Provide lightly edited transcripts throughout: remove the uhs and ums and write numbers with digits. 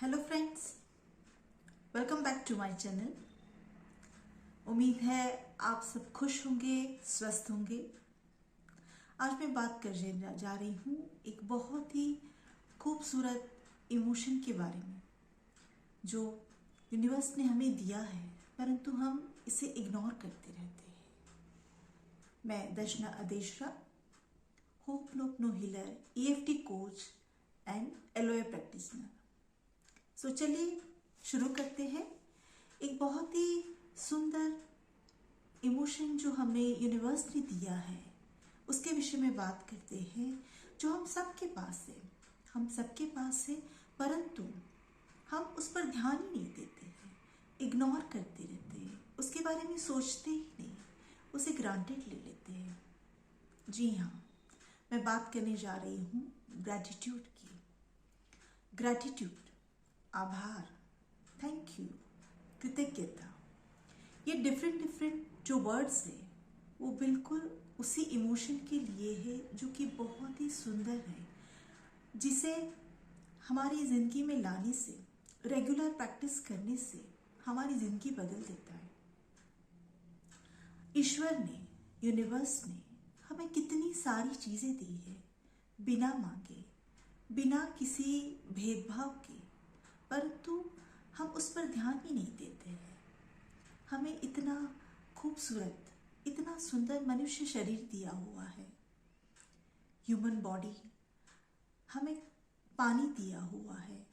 Hello friends, welcome back to my channel. उम्मीद है आप सब खुश होंगे, स्वस्थ होंगे। आज मैं बात करने जा रही हूँ एक बहुत ही खूबसूरत इमोशन के बारे में जो यूनिवर्स ने हमें दिया है, परंतु हम इसे इग्नोर करते रहते हैं। मैं दर्शना अदेशरा, होपनो healer, EFT coach and LOA practitioner. So चलिए शुरू करते हैं। एक बहुत ही सुंदर इमोशन जो हमें यूनिवर्स ने दिया है उसके विषय में बात करते हैं, जो हम सबके पास है, परंतु हम उस पर ध्यान ही नहीं देते हैं, इग्नोर करते रहते हैं, उसके बारे में सोचते ही नहीं, उसे ग्रांटेड ले लेते हैं। जी हाँ, मैं बात करने जा रही हूँ ग्रैटिट्यूड की। ग्रैटिट्यूड, आभार, थैंक यू, कृतज्ञता, ये डिफरेंट जो वर्ड्स है वो बिल्कुल उसी इमोशन के लिए है जो कि बहुत ही सुंदर है, जिसे हमारी ज़िंदगी में लाने से, रेगुलर प्रैक्टिस करने से हमारी ज़िंदगी बदल देता है। ईश्वर ने, यूनिवर्स ने हमें कितनी सारी चीज़ें दी है बिना मांगे, बिना किसी भेदभाव के, परंतु हम उस पर ध्यान ही नहीं देते हैं। हमें इतना खूबसूरत, इतना सुंदर मनुष्य शरीर दिया हुआ है, ह्यूमन बॉडी, हमें पानी दिया हुआ है,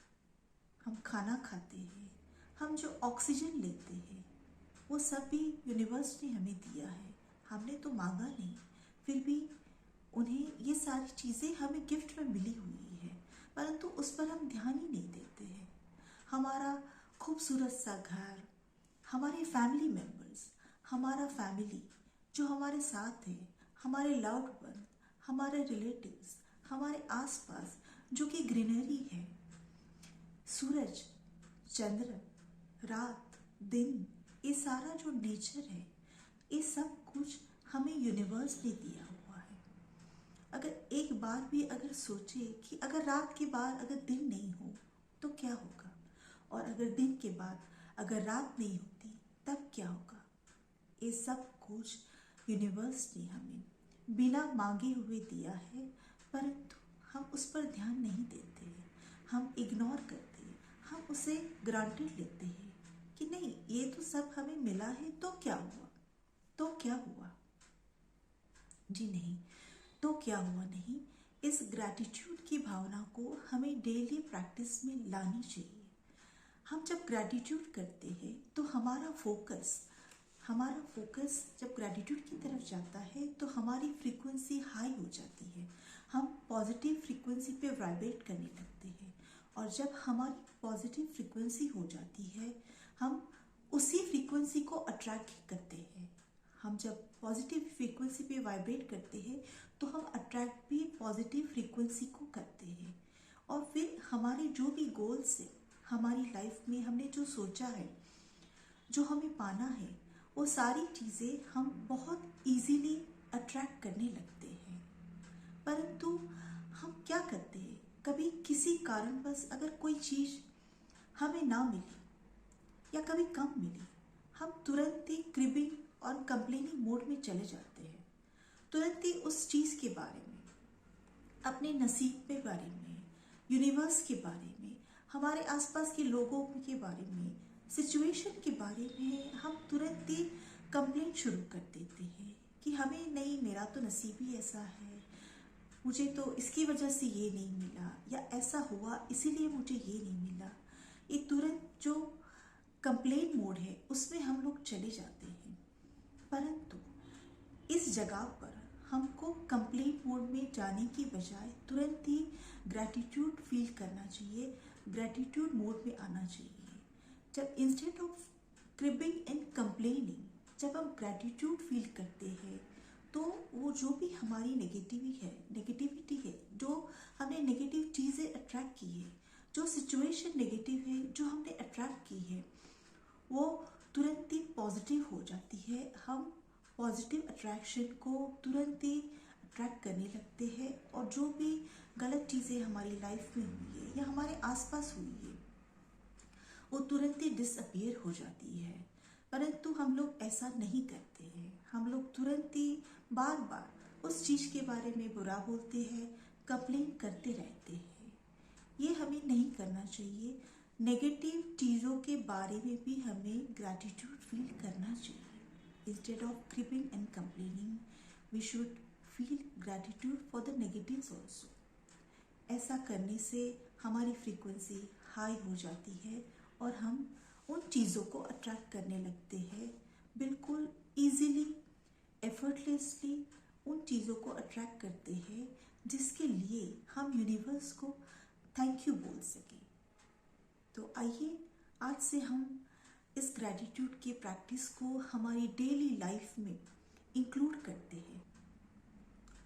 हम खाना खाते हैं, हम जो ऑक्सीजन लेते हैं वो सब भी यूनिवर्स ने हमें दिया है। हमने तो मांगा नहीं, फिर भी उन्हें ये सारी चीज़ें हमें गिफ्ट में मिली हुई है, परंतु उस पर हम ध्यान ही नहीं देते हैं। हमारा खूबसूरत सा घर, हमारे फैमिली मेम्बर्स, हमारा फैमिली जो हमारे साथ है, हमारे लव्ड वन, हमारे रिलेटिव्स, हमारे आसपास जो कि ग्रीनरी है, सूरज, चंद्र, रात, दिन, ये सारा जो नेचर है, ये सब कुछ हमें यूनिवर्स ने दिया हुआ है। अगर एक बार भी अगर सोचे कि अगर रात के बाद अगर दिन नहीं हो तो क्या होगा, और अगर दिन के बाद अगर रात नहीं होती तब क्या होगा। ये सब कुछ यूनिवर्स ने हमें बिना मांगे हुए दिया है, परंतु हम उस पर ध्यान नहीं देते हैं, हम इग्नोर करते हैं, हम उसे ग्रांटेड लेते हैं कि नहीं, ये तो सब हमें मिला है तो क्या हुआ, तो क्या हुआ। जी नहीं, तो क्या हुआ नहीं। इस ग्रैटिट्यूड की भावना को हमें डेली प्रैक्टिस में लानी चाहिए। हम जब ग्रैटिट्यूड करते हैं तो हमारा फोकस जब ग्रैटिट्यूड की तरफ जाता है तो हमारी फ्रीक्वेंसी हाई हो जाती है, हम पॉजिटिव फ्रीक्वेंसी पे वाइब्रेट करने लगते हैं, और जब हमारी पॉजिटिव फ्रीक्वेंसी हो जाती है हम उसी फ्रीक्वेंसी को अट्रैक्ट करते हैं। हम जब पॉजिटिव फ्रीक्वेंसी पे वाइब्रेट करते हैं तो हम अट्रैक्ट भी पॉजिटिव फ्रीक्वेंसी को करते हैं, और फिर हमारे जो भी गोल्स है हमारी लाइफ में, हमने जो सोचा है, जो हमें पाना है, वो सारी चीज़ें हम बहुत इजीली अट्रैक्ट करने लगते हैं। परंतु हम क्या करते हैं, कभी किसी कारणवश अगर कोई चीज़ हमें ना मिली या कभी कम मिली, हम तुरंत ही क्रिबिंग और कंप्लेनिंग मोड में चले जाते हैं। तुरंत ही उस चीज़ के बारे में, अपने नसीब के बारे में, यूनिवर्स के बारे में, हमारे आसपास के लोगों के बारे में, सिचुएशन के बारे में हम तुरंत ही कंप्लेंट शुरू कर देते हैं कि हमें नहीं, मेरा तो नसीब ही ऐसा है, मुझे तो इसकी वजह से ये नहीं मिला, या ऐसा हुआ इसीलिए मुझे ये नहीं मिला। ये तुरंत जो कंप्लेंट मोड है उसमें हम लोग चले जाते हैं, परंतु इस जगह पर हमको कंप्लेंट मोड में जाने की बजाय तुरंत ही ग्रैटिट्यूड फील करना चाहिए, ग्रैटिट्यूड मोड में आना चाहिए। जब instead of cribbing and complaining, जब हम ग्रैटिट्यूड फील करते हैं तो वो जो भी हमारी नेगेटिविटी है, जो हमने नेगेटिव चीज़ें अट्रैक्ट की है, जो सिचुएशन नेगेटिव है जो हमने अट्रैक्ट की है, वो तुरंत ही पॉजिटिव हो जाती है। हम पॉजिटिव अट्रैक्शन को तुरंत ही अट्रैक्ट करने लगते हैं, और जो भी गलत चीज़ें हमारी लाइफ में हुई है या हमारे आसपास हुई है वो तुरंत ही डिसअपियर हो जाती है। परंतु हम लोग ऐसा नहीं करते हैं। हम लोग तुरंत ही बार बार उस चीज़ के बारे में बुरा बोलते हैं, कंप्लेन करते रहते हैं। ये हमें नहीं करना चाहिए। नेगेटिव चीज़ों के बारे में भी हमें ग्रैटिट्यूड फील करना चाहिए। Instead of cribbing and complaining, we should feel gratitude for the negatives also. ऐसा करने से हमारी फ्रीक्वेंसी हाई हो जाती है और हम उन चीज़ों को अट्रैक्ट करने लगते हैं, बिल्कुल ईजीली, एफर्टलेसली उन चीज़ों को अट्रैक्ट करते हैं जिसके लिए हम यूनिवर्स को थैंक यू बोल सकें। तो आइए आज से हम इस ग्रैटिट्यूड की प्रैक्टिस को हमारी डेली लाइफ में इंक्लूड करते हैं।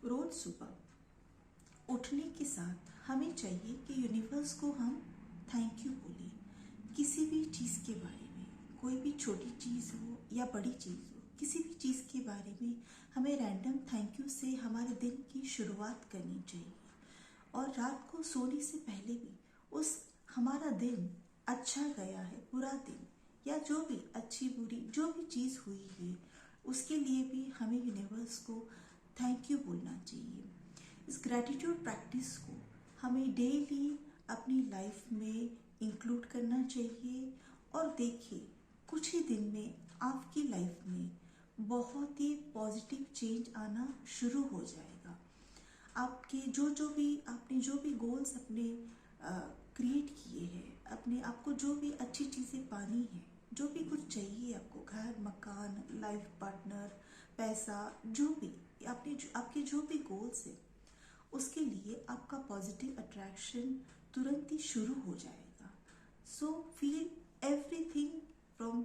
रोज सुबह उठने के साथ हमें चाहिए कि यूनिवर्स को हम थैंक यू बोलें। किसी भी चीज़ के बारे में, कोई भी छोटी चीज़ हो या बड़ी चीज़ हो, किसी भी चीज़ के बारे में हमें रैंडम थैंक यू से हमारे दिन की शुरुआत करनी चाहिए। और रात को सोने से पहले भी उस हमारा दिन अच्छा गया है, बुरा दिन या जो भी अच्छी बुरी जो भी चीज़ हुई है, उसके लिए भी हमें यूनिवर्स को थैंक यू बोलना चाहिए। इस ग्रैटिट्यूड प्रैक्टिस को हमें डेली अपनी लाइफ में इंक्लूड करना चाहिए। और देखिए, कुछ ही दिन में आपकी लाइफ में बहुत ही पॉजिटिव चेंज आना शुरू हो जाएगा। आपके आपने जो भी गोल्स अपने क्रिएट किए हैं, अपने आपको जो भी अच्छी चीज़ें पानी है, जो भी कुछ चाहिए आपको, घर, मकान, लाइफ पार्टनर, पैसा, जो भी आपके जो भी गोल्स हैं, उसके लिए आपका पॉजिटिव अट्रैक्शन तुरंत ही शुरू हो जाएगा। सो फील एवरीथिंग फ्रॉम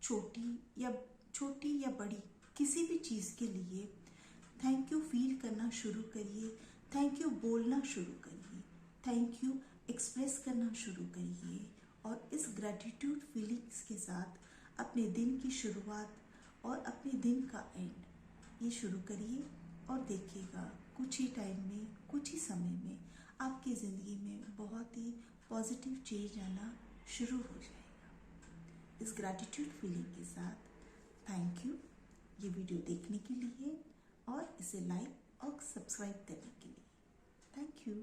छोटी या बड़ी किसी भी चीज़ के लिए थैंक यू फील करना शुरू करिए। थैंक यू बोलना शुरू करिए। थैंक यू एक्सप्रेस करना शुरू करिए। और इस ग्रैटिट्यूड फीलिंग्स के साथ अपने दिन की शुरुआत और अपने दिन का एंड ये शुरू करिए। और देखिएगा, कुछ ही टाइम में, कुछ ही समय में आपकी ज़िंदगी में बहुत ही पॉजिटिव चेंज आना शुरू हो जाएगा। इस ग्रैटिट्यूड फीलिंग के साथ थैंक यू ये वीडियो देखने के लिए और इसे लाइक और सब्सक्राइब करने के लिए। Thank you.